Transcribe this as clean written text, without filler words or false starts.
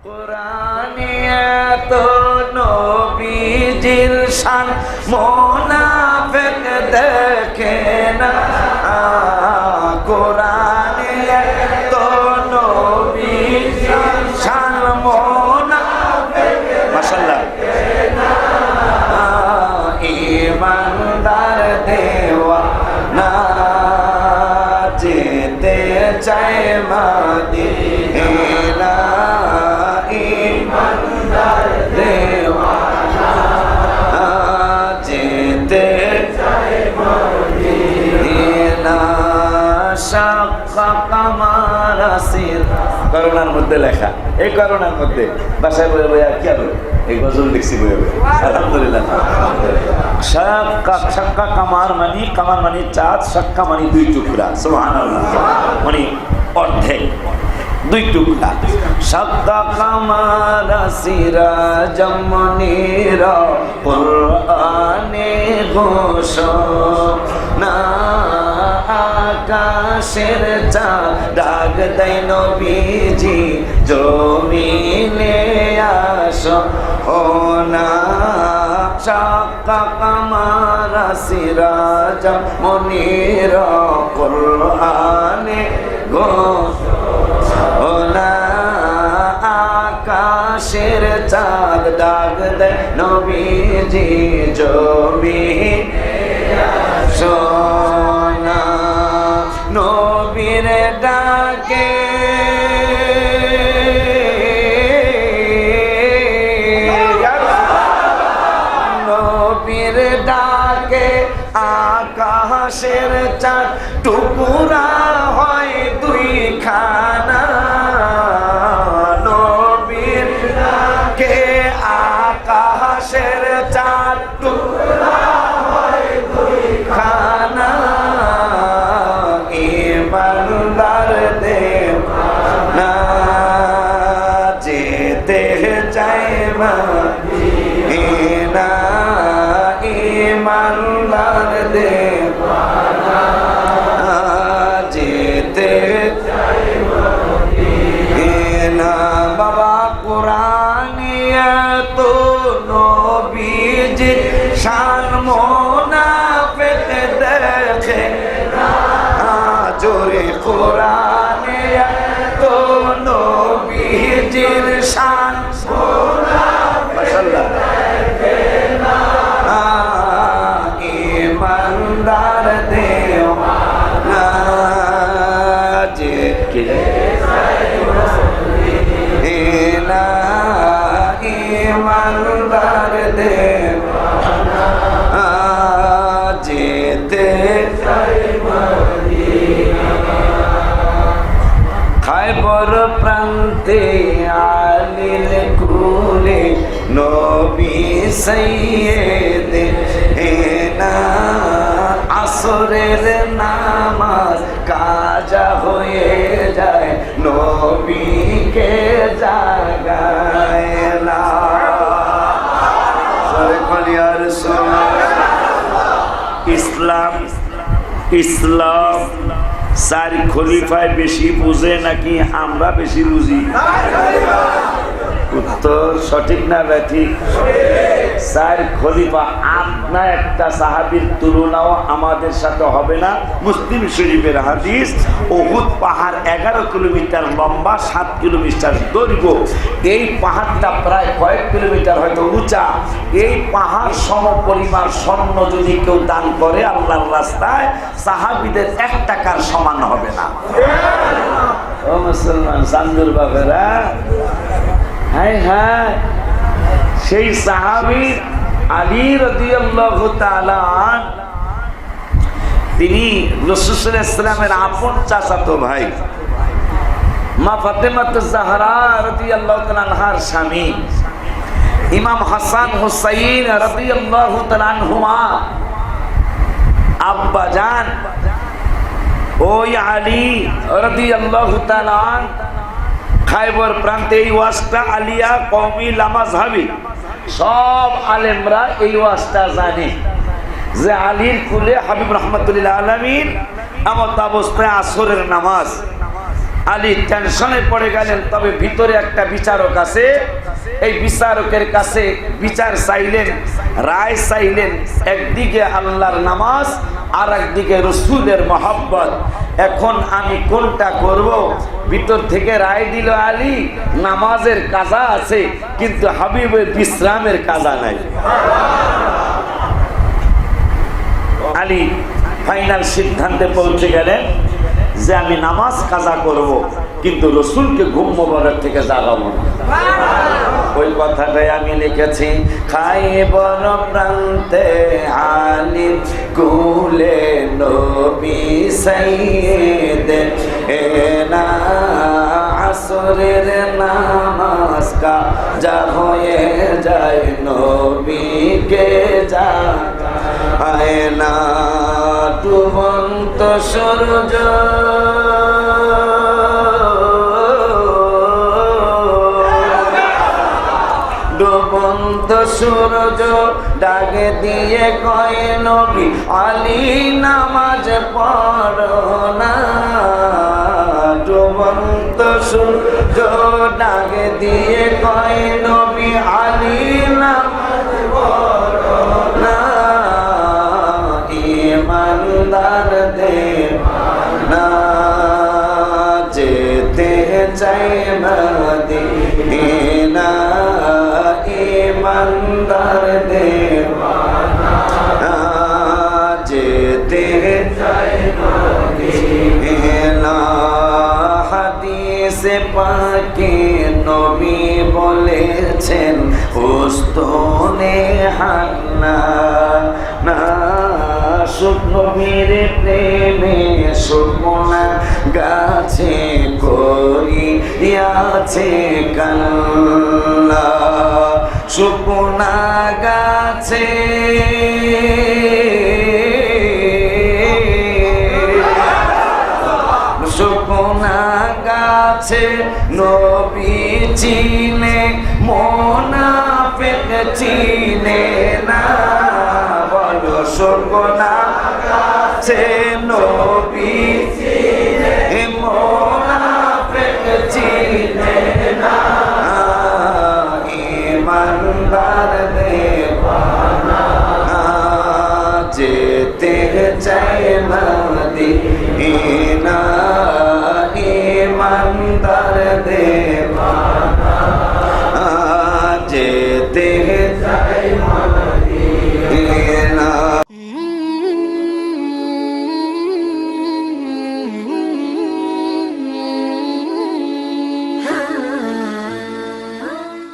কোরআনে এত নবীজির শান মুনাফিক দেখে না। কোরআনে এত নবীজির শান মুনাফিক মাশাআল্লাহ ইমানদার দেওয়ানা যেতে চায় মদিনা। ইমানদার দেওয়ানা যেতে চায় মদিনা। শাক্কা কামার আসির করোনার মধ্যে লেখা, এই করোনার মধ্যে বাসায় বয়ে বয়ে আর কি হবে, এই গজল লিখছি বয়ে বয়ে আলহামদুলিল্লাহ। শাক্কা কামার মানি চাঁদ, শাক্কা মানি দুই টুকরা, সুবহানাল্লাহ মানে অর্ধেক দুই টুকরা। শাক্কা কামার সিরাজাম মুনীরা কুরআনে ঘোষণা। আকাশের চাঁদ ডাক দেয় নবীজি জমিনে আসো না। শাক্কা কামার সিরাজাম মুনীরা কুরআনে ঘোষণা। আকাশের চাঁদ ডাক দেয় নবীজি জমিনে আসো না। নবীর ডাকে নবীর ডাকে আকাশের চাঁদ টুকরা হয় দুই খানা। নবীর ডাকে আকাশের চাঁদ টুকরা হয় দুই খানা। ইমানদার দেওয়ানা যেতে চায় মদিনা। ইমানদার দেওয়ানা যেতে চায় মদিনা। বাবা কোরআনে এত নবীজির শান মুনাফিক দেখে না। জোরে কোরআনে এত নবীজির শান মাশাআল্লাহ দেখে না। ইমানদার দেওয়ানা যেতে চায় মদিনা। ইমানদার দেওয়ানা যেতে চায় মদিনা। খায়বর প্রান্তে আলীর কুলে নবী সাইয়েদেনা। আসরের নামাজ কাজা হয়ে যায় নবীকে জাগায় না। ইসলাম ইসলাম চার খলিফায় বেশি বুঝে নাকি আমরা বেশি বুঝি? উত্তর সঠিক না ব্যাঠিক? চার খলিফা আপনা একটা সাহাবীর তুলনাও আমাদের সাথে হবে না। মুসলিম শরীফের হাদিস, উহুদ পাহাড় 11 কিলোমিটার লম্বা, 7 কিলোমিটার দৈর্ঘ্য। এই পাহাড়টা প্রায় কয়েক কিলোমিটার হয়তো উঁচা। এই পাহাড় সম পরিমাণ স্বর্ণ যদি কেউ দান করে আল্লাহর রাস্তায়, সাহাবীদের 1 টাকার সমান হবে না। ও মুসলমান চান্দুর বাবেরা, হায় হায়, সেই সাহাবী আলী রাদিয়াল্লাহু তাআলা তিনি রাসূল সাল্লাল্লাহু আলাইহি ওয়াসাল্লামের আপন চাচাতো ভাই, মা ফাতেমাতুজ জাহরা রাদিয়াল্লাহু তাআলা আনহার স্বামী ইমাম হাসান হুসাইন রাদিয়াল্লাহু তাআলা আনহুমা আব্বা জান ওই আলী রাদিয়াল্লাহু তাআলা খায়বর প্রান্তে এই ওয়াজটা আলিয়া কওমি লামাযহাবি সব আলেমরা এই ওয়াজটা জানে যে আলীর কুলে হাবিব রহমাতুল্লাহ আলামিন এমত অবস্থায় আসরের নামাজ আলী টেনশনে পড়ে গেলেন। তবে ভিতরে একটা বিচারক আছে, এই বিচারকের কাছে বিচার চাইলেন, রায় চাইলেন। একদিকে আল্লাহর নামাজ, আর একদিকে রসুলের মহব্বত, এখন আমি কোনটা করব? ভিতর থেকে রায় দিল আলী, নামাজের কাজা আছে কিন্তু হাবিবের বিশ্রামের কাজা নাই। আলী ফাইনাল সিদ্ধান্তে পৌঁছে গেলেন যে আমি নামাজ কাজা করব, কিন্তু রসুলকে ঘুম মোবারক থেকে জাগাবো না। ওই কথাটাই আমি লিখেছি, খাইবর প্রান্তে আলী কুলে নবী সাইয়েদ এনা আসরের নামাজ কাজা হয়ে যায়, নবীকে জাগায় না। ডুবন্ত সূর্য ডুবন্ত সূর্য ডাকে দিয়ে কয় নবী আলী নামাজ পড়ো না। ডুবন্ত সূর্য ডাকে দিয়ে কয় নবী আলী নামাজ পড়ো না। ইমানদার দেওয়ানা যেতে চাই মদিনা, ইমানদার দেওয়ানা যেতে চাই মদিনা। হাদিসে পাকে নবী বলেছেন, উস্তনে হান্না না শুকনো মেরে প্রেমে শুকনা গাছে করিয়াছে কান্না। শুকনা গাছে শুকনা গাছে নবী চিনে, মুনাফিক চিনে না। বলো শুকনা গাছে নবী